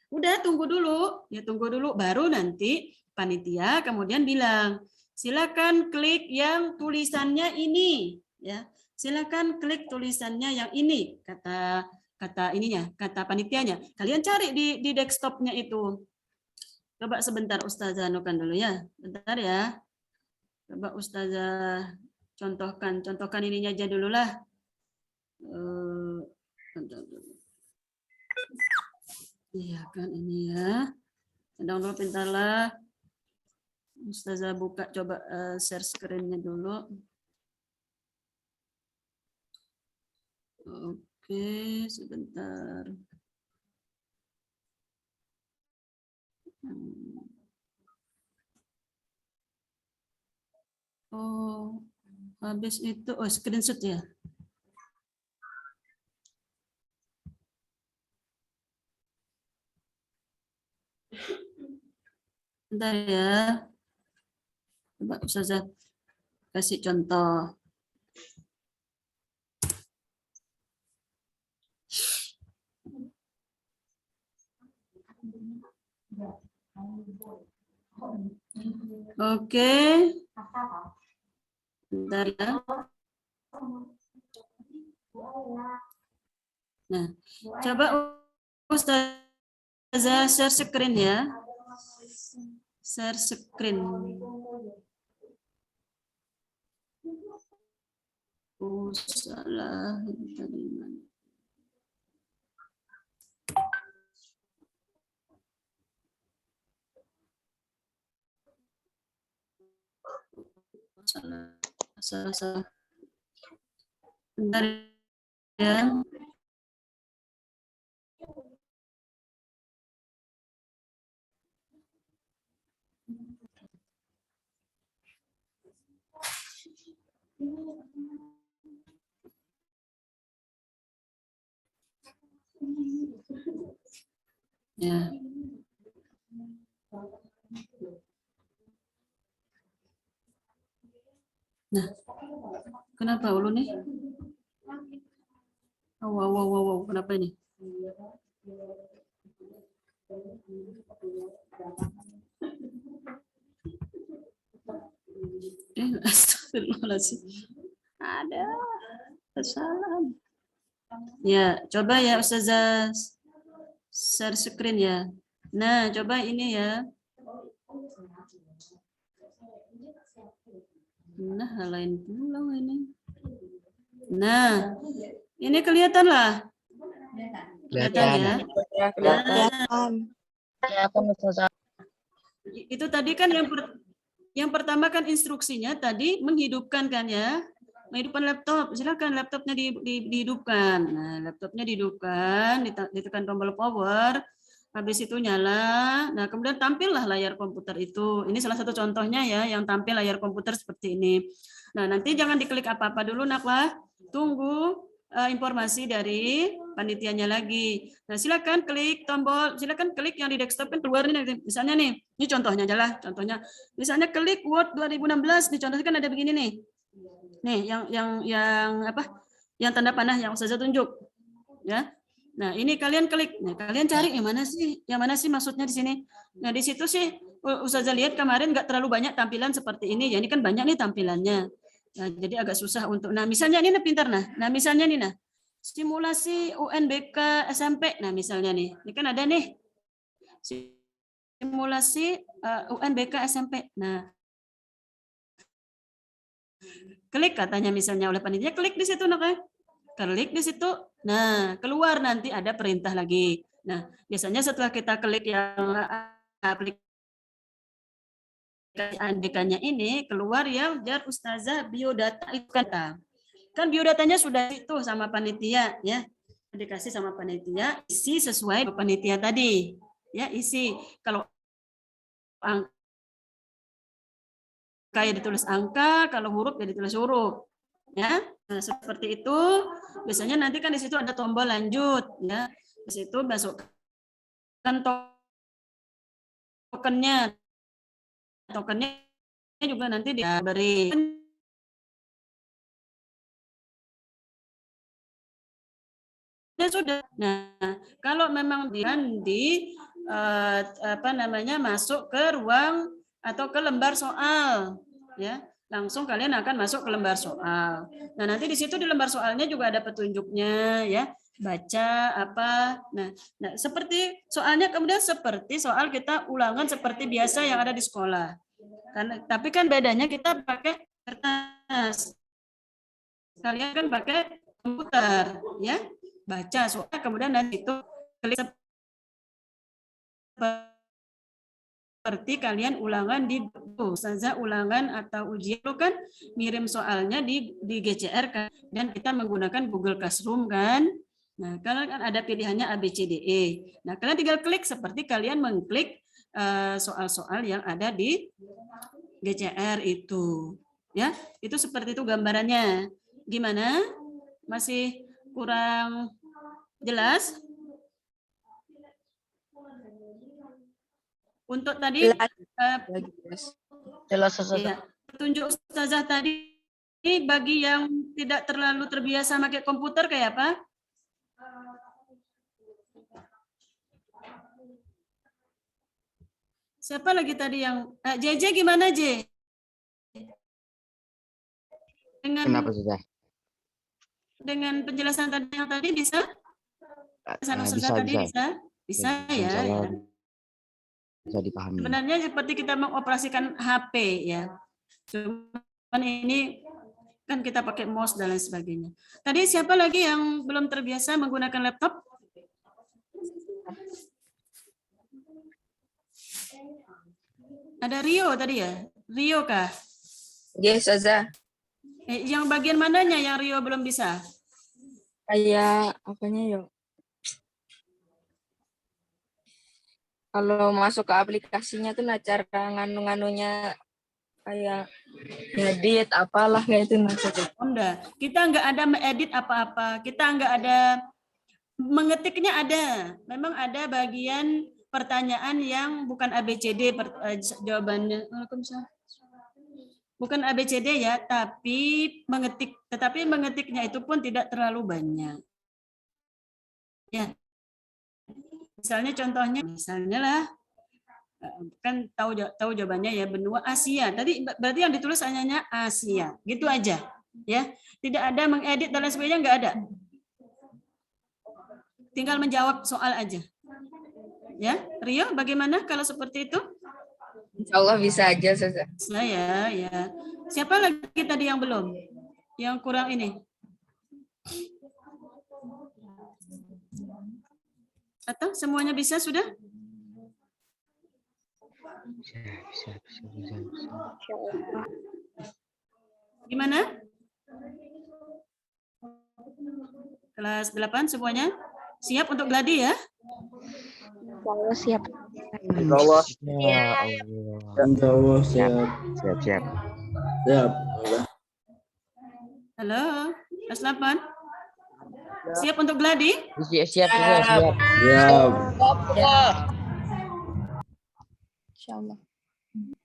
S1: udah tunggu dulu, ya tunggu dulu. Baru nanti panitia kemudian bilang, silakan klik yang tulisannya ini, ya. Silakan klik tulisannya yang ini, kata ininya, kata panitianya. Kalian cari di desktopnya itu. Coba sebentar Ustazah anukan dulu ya. Bentar ya. Coba Ustazah contohkan ininya aja dulu lah. Iya kan ini ya. Sedang dulu pintarlah. Ustazah buka coba share screen-nya dulu. Oke, sebentar. Oh, habis itu screenshot ya. Bentar ya. Coba Ustazah kasih contoh. Oke. Bentar ya. Nah, coba Ustazah share screen ya. Share screen. Oh, salah. Tadi mana? Salah. Bentar ya. Ya. Nah, kenapa ulu nih? Wow, kenapa ini? Astagfirullahaladzim. Ada. Salam. Ya, coba ya Ustazah share screen ya. Nah, coba ini ya. Nah, lain pulang ini. Nah, ini kelihatan lah. Kelihatan ya. Itu tadi kan yang pertama kan instruksinya tadi menghidupkan kan ya. Menghidupkan laptop. Silakan laptopnya dihidupkan. Nah, laptopnya dihidupkan, ditekan tombol power. Habis itu nyala. Nah, kemudian tampillah layar komputer itu. Ini salah satu contohnya ya, yang tampil layar komputer seperti ini. Nah, nanti jangan diklik apa-apa dulu, Naklah. Tunggu informasi dari panitianya lagi. Nah, silakan klik tombol, silakan klik yang di desktop kan keluar nih. Misalnya nih, ini contohnya aja lah, contohnya. Misalnya klik Word 2016, nih contohnya kan ada begini nih. Nih, yang apa? Yang tanda panah yang Ustazah tunjuk. Ya. Nah, ini kalian klik. Nah, kalian cari yang mana sih? Yang mana sih maksudnya di sini? Nah, di situ sih Ustazah lihat kemarin nggak terlalu banyak tampilan seperti ini. Ya, ini kan banyak nih tampilannya. Nah, jadi agak susah untuk. Nah, misalnya ini pintar nah. Nah, misalnya nih nah. Simulasi UNBK SMP. Nah, misalnya nih. Ini kan ada nih. Simulasi UNBK SMP. Nah, klik katanya misalnya oleh panitia, klik di situ nak. Klik di situ. Nah, keluar nanti ada perintah lagi. Nah, biasanya setelah kita klik yang aplikasi UNBK-nya ini, keluar ya jar Ustazah biodata itu kan biodatanya sudah itu sama panitia ya. Dikasih sama panitia, isi sesuai panitia tadi. Ya, isi. Kalau angka ya ditulis angka, kalau huruf ya ditulis huruf. Ya, nah, seperti itu. Biasanya nanti kan di situ ada tombol lanjut, ya. Di situ masukkan tokennya. Tokennya juga nanti diberi. Ya sudah. Nah, kalau memang apa namanya masuk ke ruang atau ke lembar soal, ya. Langsung kalian akan masuk ke lembar soal. Nah, nanti di situ di lembar soalnya juga ada petunjuknya ya. Baca apa. Nah, seperti soalnya kemudian seperti soal kita ulangan seperti biasa yang ada di sekolah. Tapi kan bedanya kita pakai kertas. Kalian kan pakai komputer, ya. Baca soal kemudian nanti itu klik seperti kalian ulangan di Ustazah ulangan atau ujian itu kan ngirim soalnya di GCR kan, dan kita menggunakan Google Classroom kan. Nah, kalian kan ada pilihannya A, B, C, D, E. Nah, kalian tinggal klik seperti kalian mengklik soal-soal yang ada di GCR itu. Ya, itu seperti itu gambarannya. Gimana? Masih kurang jelas? Untuk tadi
S8: jelas
S1: ya, petunjuk Ustazah tadi bagi yang tidak terlalu terbiasa pakai komputer kayak apa? Siapa lagi tadi yang JJ gimana J?
S6: Kenapa Ustazah?
S1: Dengan penjelasan tadi yang tadi bisa? Pesan Ustazah tadi bisa? Bisa ya.
S6: Insya Allah
S1: Ya.
S6: bisa dipahami.
S1: Sebenarnya seperti kita mengoperasikan HP ya. Cuman ini kan kita pakai mouse dan lain sebagainya. Tadi siapa lagi yang belum terbiasa menggunakan laptop? Ada Rio tadi ya? Rio kah?
S8: Yes, Ustazah.
S1: Yang bagian mananya yang Rio belum bisa?
S8: Kayak apanya yuk? Kalau masuk ke aplikasinya tuh nah cara nganu-nganunya kayak ngedit apalah kayak itu maksudnya.
S1: Enggak. Kita nggak ada mengedit apa-apa. Kita nggak ada mengetiknya ada. Memang ada bagian pertanyaan yang bukan ABCD jawabannya. Waalaikumsalam. Bukan ABCD ya, tapi mengetik. Tetapi mengetiknya itu pun tidak terlalu banyak. Ya. Misalnya contohnya, misalnya lah, kan tahu jawabannya ya, benua Asia. Tadi berarti yang ditulis hanya Asia, gitu aja, ya. Tidak ada mengedit dan lain sebagainya, nggak ada. Tinggal menjawab soal aja. Ya, Rio, bagaimana kalau seperti itu?
S8: Insya Allah bisa aja, Ustazah.
S1: Saya, ya. Siapa lagi tadi yang belum? Yang kurang ini? Atau semuanya bisa sudah?
S6: Bisa.
S1: Gimana? Kelas 8 semuanya? Siap untuk gladi ya?
S2: Insya Allah siap.
S7: Insya Allah.
S6: Ya Allah.
S4: Insya Allah siap.
S6: Siap.
S4: Siap.
S1: Halo, kelas 8? Siap untuk gladi?
S6: Siap. Siap.
S4: Siap.
S8: Insya Allah.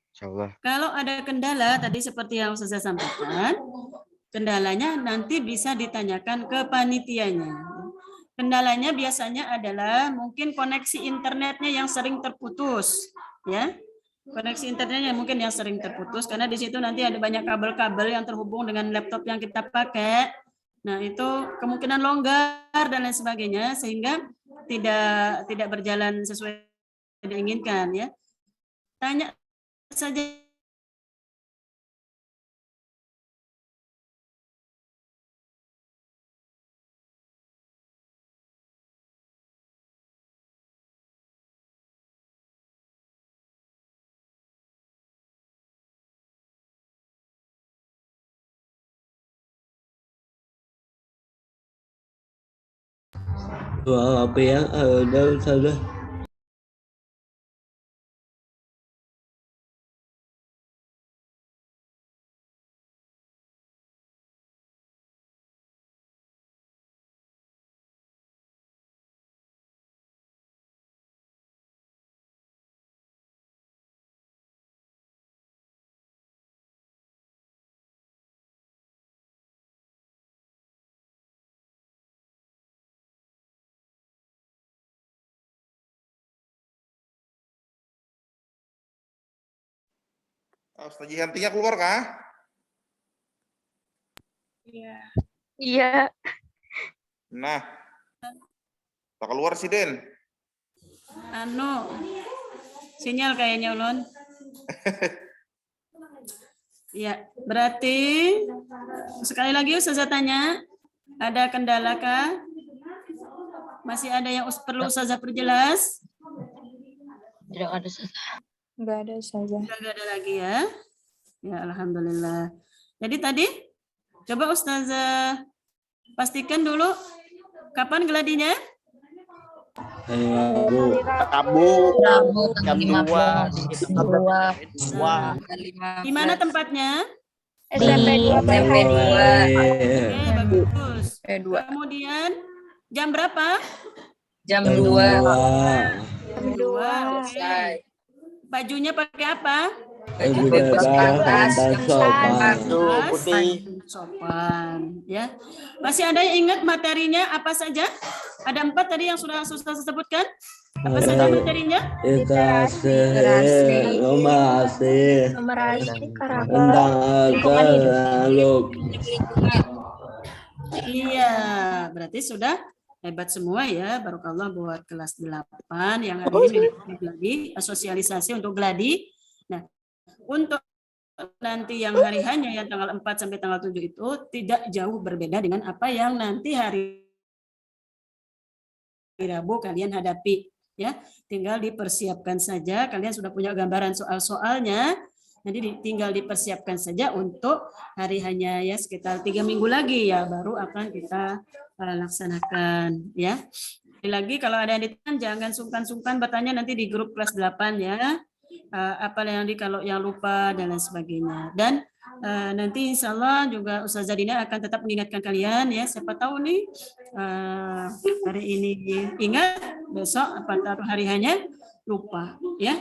S6: Insya Allah.
S1: Kalau ada kendala tadi seperti yang saya sampaikan, kendalanya nanti bisa ditanyakan ke panitianya. Kendalanya biasanya adalah mungkin koneksi internetnya yang sering terputus, ya. Koneksi internetnya mungkin yang sering terputus karena di situ nanti ada banyak kabel-kabel yang terhubung dengan laptop yang kita pakai. Nah, itu kemungkinan longgar dan lain sebagainya sehingga tidak berjalan sesuai yang diinginkan ya. Tanya saja
S4: Doa apa ya? Udah Ustazah.
S5: Ustaz Jihantinya keluar kah?
S2: Iya.
S5: Nah, tak keluar sih Den.
S1: sinyal kayaknya ulun. Ya, berarti sekali lagi Ustazah tanya, ada kendala kah? Masih ada yang perlu Ustazah perjelas?
S3: Tidak ada Ustazah.
S8: Enggak ada, Ustazah.
S1: Sudah nggak ada lagi ya? Ya, alhamdulillah. Jadi tadi coba Ustazah pastikan dulu kapan geladinya?
S7: Rabu.
S3: Jam 2.
S1: Di mana tempatnya?
S2: SMP 2
S8: SMP 2.
S1: Oke, bagus.
S8: SMP 2.
S1: Kemudian jam berapa?
S8: Jam
S4: Jam
S8: 2.
S4: dua.
S1: Jam 2.
S8: Selesai.
S1: Bajunya pakai apa?
S8: Baju
S4: Baju
S8: bebas
S4: bebas,
S8: pantas.
S4: sopan.
S1: Sopan. Ya. Masih ada yang ingat materinya apa saja? Ada 4 tadi yang sudah saya sebutkan. Apa saja materinya?
S4: Literasi,
S8: Literasi.
S4: numerasi,
S2: Numerasi, karakter,
S4: tentang
S2: lingkungan hidup.
S4: makhluk.
S1: Iya, berarti sudah hebat semua ya. Barokallah buat kelas 8 yang hari ini mengikuti gladi, sosialisasi untuk gladi. Nah, untuk nanti yang hari hanya yang tanggal 4 sampai tanggal 7 itu tidak jauh berbeda dengan apa yang nanti hari Rabu kalian hadapi ya. Tinggal dipersiapkan saja, kalian sudah punya gambaran soal-soalnya. Nanti tinggal dipersiapkan saja untuk hari hanya ya sekitar 3 minggu lagi ya baru akan kita laksanakan ya. Lagi kalau ada yang ditanya jangan sungkan-sungkan bertanya nanti di grup kelas 8 ya. Apa yang kalau yang lupa dan lain sebagainya. Dan nanti insya Allah juga Ustazah Dina akan tetap mengingatkan kalian ya. Siapa tahu nih hari ini ingat, besok apa taruh hari hanya lupa ya.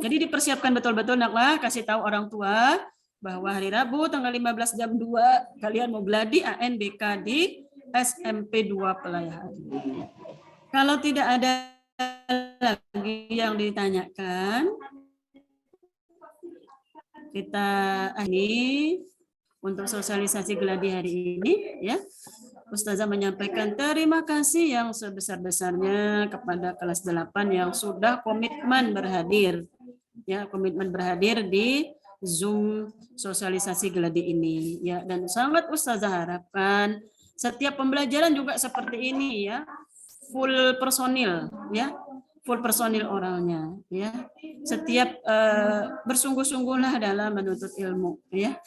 S1: Jadi dipersiapkan betul-betul naklah, kasih tahu orang tua bahwa hari Rabu tanggal 15 jam 2 kalian mau gladi ANBK di SMP 2 Pelayahan. Kalau tidak ada lagi yang ditanyakan, kita ini untuk sosialisasi gladi hari ini ya. Ustazah menyampaikan terima kasih yang sebesar-besarnya kepada kelas 8 yang sudah komitmen berhadir. Ya, komitmen berhadir di Zoom sosialisasi gladi ini ya, dan sangat Ustazah harapkan setiap pembelajaran juga seperti ini ya. Full personil ya. Full personil oralnya ya. Setiap bersungguh-sungguhlah dalam menuntut ilmu ya.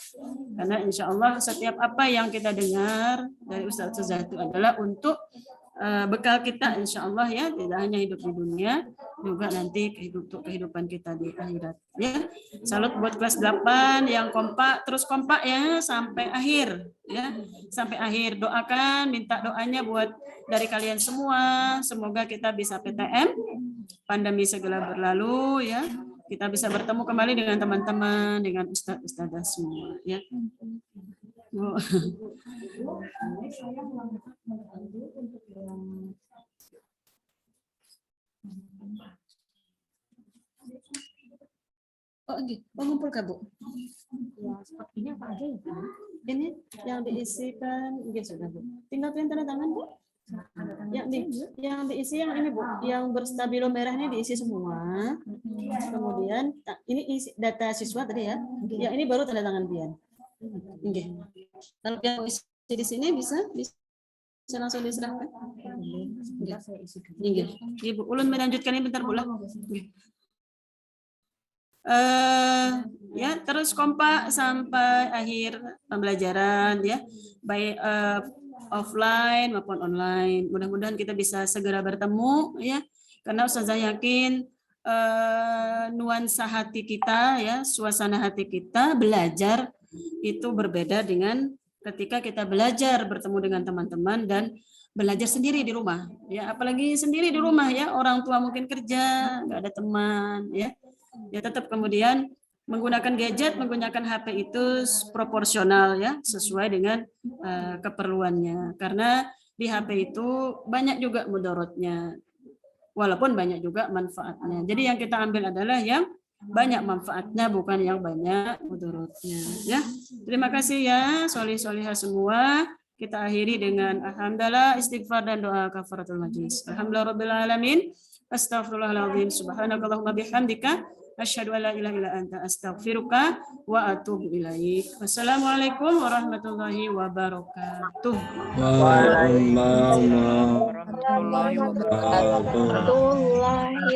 S1: Karena insya Allah setiap apa yang kita dengar dari Ustazah itu adalah untuk bekal kita insya Allah ya, tidak hanya hidup di dunia juga nanti untuk kehidupan kita di akhirat ya. Salut buat kelas 8 yang kompak, terus kompak ya sampai akhir ya, sampai akhir. Doakan, minta doanya buat dari kalian semua, semoga kita bisa PTM, pandemi segera berlalu ya, kita bisa bertemu kembali dengan teman-teman, dengan ustaz-ustazah semua ya. Oh, okay. Ngumpul Kak, Bu? Ya, sepertinya apa aja ya, Pak? Ini yang diisikan, ya sudah, Bu. Tinggal tanda tangan, Bu. Yang diisi yang ini, Bu, yang berstabilo merah ini diisi semua. Kemudian ini isi data siswa tadi ya. Yang ini baru tanda tangan pian. Oke. Kalau yang isi di sini bisa langsung diserahkan. Oke. Ibu ulun melanjutkan ini bentar, Bu lah. Ya, terus kompak sampai akhir pembelajaran ya, baik offline maupun online. Mudah-mudahan kita bisa segera bertemu ya, karena Ustazah yakin nuansa hati kita ya, suasana hati kita belajar itu berbeda dengan ketika kita belajar bertemu dengan teman-teman dan belajar sendiri di rumah ya, apalagi sendiri di rumah ya, orang tua mungkin kerja, nggak ada teman ya. Ya tetap kemudian menggunakan gadget, menggunakan HP itu proporsional ya, sesuai dengan keperluannya. Karena di HP itu banyak juga mudaratnya, walaupun banyak juga manfaatnya. Jadi yang kita ambil adalah yang banyak manfaatnya, bukan yang banyak mudaratnya. Ya, terima kasih ya, solih-solihah semua. Kita akhiri dengan alhamdulillah, istighfar dan doa kafaratul majlis. Alhamdulillahirabbil alamin. Astaghfirullahaladzim. Subhanakallahumma bihamdika. Asyhadu an la ilaha illa anta astaghfiruka wa atubu ilaik. Wassalamualaikum warahmatullahi wabarakatuh.
S2: Warahmatullahi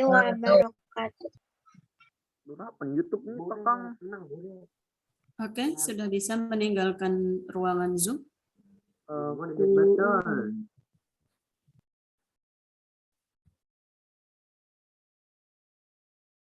S2: wabarakatuh.
S7: YouTube nih, Kang.
S1: Oke, sudah bisa meninggalkan ruangan Zoom.
S7: Betul.